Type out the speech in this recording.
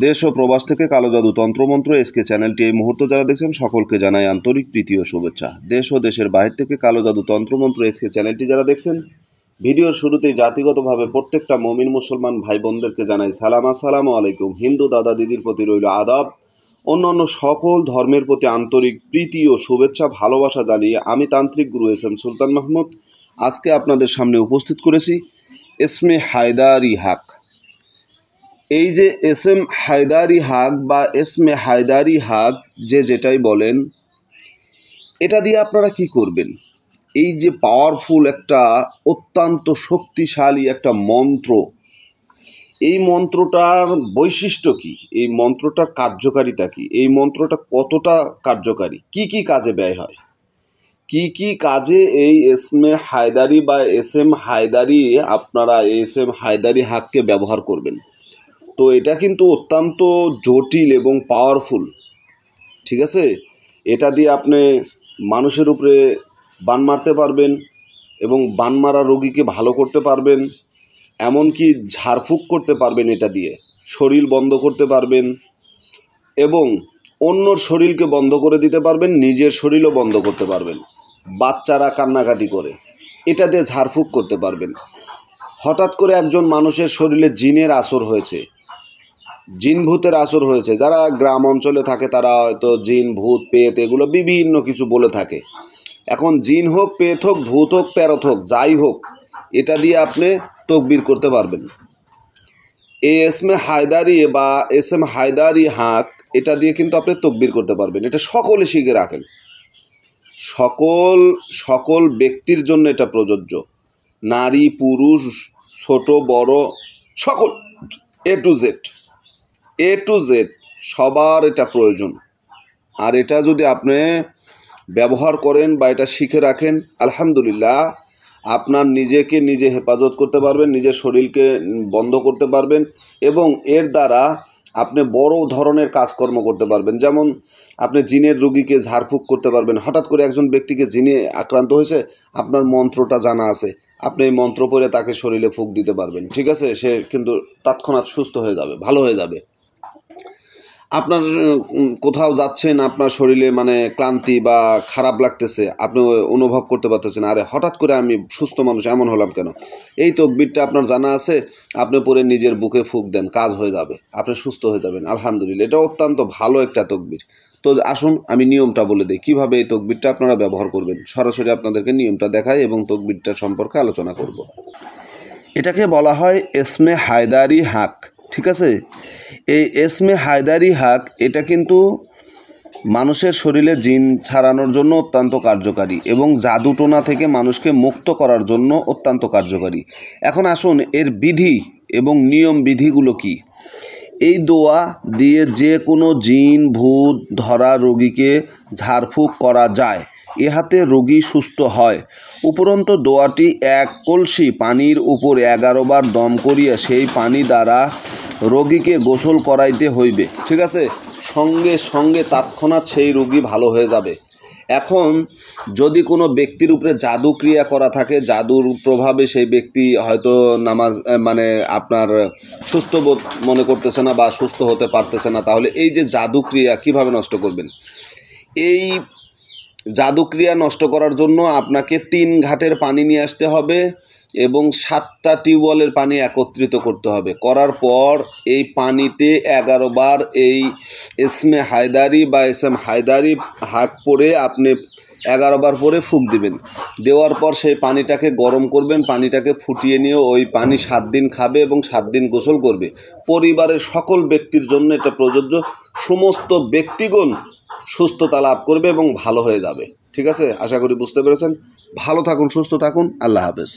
দেশ ও প্রবাস থেকে কালো জাদু তন্ত্রমন্ত্র এসকে চ্যানেলটি এই মুহূর্তে যারা দেখছেন সকলকে জানাই আন্তরিক প্রীতি ও শুভেচ্ছা। দেশ ও দেশের বাইরে থেকে কালো জাদু তন্ত্রমন্ত্র এসকে চ্যানেলটি যারা দেখছেন, ভিডিওর শুরুতেই জাতিগতভাবে প্রত্যেকটা মুমিন মুসলমান ভাই বোনদেরকে জানাই সালাম, আসসালামু আলাইকুম। হিন্দু দাদা দিদির প্রতি রইল আদাব। অন্যান্য সকল ধর্মের প্রতি আন্তরিক প্রীতি ও শুভেচ্ছা ভালোবাসা জানিয়ে আমি তান্ত্রিক গুরু এস এম সুলতান মাহমুদ আজকে আপনাদের সামনে উপস্থিত করেছি এসমে হায়দারি হাক। এই যে এস এম হায়দারি হাক বা এসমে হায়দারি হাক যেটাই বলেন, এটা দিয়ে আপনারা কি করবেন? এই যে পাওয়ারফুল একটা অত্যন্ত শক্তিশালী একটা মন্ত্র, এই মন্ত্রটার বৈশিষ্ট্য কি, এই মন্ত্রটার কার্যকারিতা কি, এই মন্ত্রটা কতটা কার্যকারী, কি কি কাজে ব্যয় হয়, কি কি কাজে এই এসমে হায়দারি বা এস এম হায়দারি আপনারা এস এম হায়দারি হাককে ব্যবহার করবেন। তো এটা কিন্তু অত্যন্ত জটিল এবং পাওয়ারফুল, ঠিক আছে? এটা দিয়ে আপনি মানুষের উপরে বান মারতে পারবেন এবং বান মারা রোগীকে ভালো করতে পারবেন, এমনকি ঝাড়ফুঁক করতে পারবেন, এটা দিয়ে শরীর বন্ধ করতে পারবেন এবং অন্যর শরীরকে বন্ধ করে দিতে পারবেন, নিজের শরীরও বন্ধ করতে পারবেন। বাচ্চারা কান্নাকাটি করে এটা দিয়ে ঝাড়ফুঁক করতে পারবেন। হঠাৎ করে একজন মানুষের শরীরে জিনের আসর হয়েছে, জিন ভূতের আসর হয়েছে, যারা গ্রাম অঞ্চলে থাকে তারা হয়তো জিন ভূত পেত এগুলো বিভিন্ন কিছু বলে থাকে। এখন জিন হোক, পেত হোক, ভূত হোক, প্যারত হোক, যাই হোক, এটা দিয়ে আপনি তকবির করতে পারবেন। এই এসমে হায়দারি বা এস এম হায়দারি হাক, এটা দিয়ে কিন্তু আপনি তকবির করতে পারবেন। এটা সকলে শিখে রাখেন, সকল ব্যক্তির জন্য এটা প্রযোজ্য, নারী পুরুষ ছোট বড় সকল, এ টু জেড সবার এটা প্রয়োজন। আর এটা যদি আপনি ব্যবহার করেন বা এটা শিখে রাখেন, আলহামদুলিল্লাহ আপনার নিজেকে নিজে হেফাজত করতে পারবেন, নিজের শরীরকে বন্ধ করতে পারবেন এবং এর দ্বারা আপনি বড় ধরনের কাজকর্ম করতে পারবেন। যেমন আপনি জিনের রোগীকে ঝাড়ফুঁক করতে পারবেন। হঠাৎ করে একজন ব্যক্তিকে জিনে আক্রান্ত হয়েছে, আপনার মন্ত্রটা জানা আছে, আপনি এই মন্ত্র পড়ে তাকে শরীরে ফুঁক দিতে পারবেন, ঠিক আছে? সে কিন্তু তৎক্ষণাৎ সুস্থ হয়ে যাবে, ভালো হয়ে যাবে। আপনার কোথাও যাচ্ছেন, আপনার শরীরে মানে ক্লান্তি বা খারাপ লাগতেছে, আপনি অনুভব করতে পারতেছেন, আরে হঠাৎ করে আমি সুস্থ মানুষ এমন হলাম কেন? এই তকবিরটা আপনার জানা আছে, আপনি পরে নিজের বুকে ফুঁক দেন, কাজ হয়ে যাবে, আপনি সুস্থ হয়ে যাবেন আলহামদুলিল্লাহ। এটা অত্যন্ত ভালো একটা তকবির। তো আসুন আমি নিয়মটা বলে দিই কীভাবে এই তকবিরটা আপনারা ব্যবহার করবেন। সরাসরি আপনাদেরকে নিয়মটা দেখাই এবং তকবিরটা সম্পর্কে আলোচনা করব। এটাকে বলা হয় এসমে হায়দারি হাক, ঠিক আছে? এই এসমে হায়দারি হাক এটা কিন্তু মানুষের শরীরে জিন ছাড়ানোর জন্য অত্যন্ত কার্যকারী এবং জাদুটোনা থেকে মানুষকে মুক্ত করার জন্য অত্যন্ত কার্যকারী। এখন আসুন এর বিধি এবং নিয়ম বিধিগুলো কি। এই দোয়া দিয়ে যে কোনো জিন ভূত ধরা রোগীকে ঝাড়ফুঁক করা যায়, ইহাতে রোগী সুস্থ হয়। উপরন্ত দোয়াটি এক কলসি পানির উপর 11 বার দম করিয়া সেই পানি দ্বারা রোগীকে গোসল করাইতে হইবে, ঠিক আছে? সঙ্গে সঙ্গে তৎক্ষণাৎ সেই রোগী ভালো হয়ে যাবে। এখন যদি কোনো ব্যক্তির উপরে জাদু ক্রিয়া করা থাকে, জাদুর প্রভাবে সেই ব্যক্তি হয়তো নামাজ মানে আপনার সুস্থ বোধ মনে করতেছে না বা সুস্থ হতে পারতেছে না, তাহলে এই যে জাদু ক্রিয়া কীভাবে নষ্ট করবেন? এই জাদুক্রিয়া নষ্ট করার জন্য আপনাকে 3 ঘাটের পানি নিয়ে আসতে হবে এবং 7টা টিউবওয়েলের পানি একত্রিত করতে হবে। করার পর এই পানিতে 11 বার এই এসমে হায়দারি বা এস এম হায়দারি হাক পরে আপনি 11 বার পরে ফুঁক দিবেন। দেওয়ার পর সেই পানিটাকে গরম করবেন, পানিটাকে ফুটিয়ে নিয়ে ওই পানি 7 দিন খাবে এবং 7 দিন গোসল করবে। পরিবারের সকল ব্যক্তির জন্য এটা প্রযোজ্য। সমস্ত ব্যক্তিগণ সুস্থতা লাভ করবে এবং ভালো হয়ে যাবে, ঠিক আছে? আশা করি বুঝতে পেরেছেন। ভালো থাকুন, সুস্থ থাকুন, আল্লাহ হাফেজ।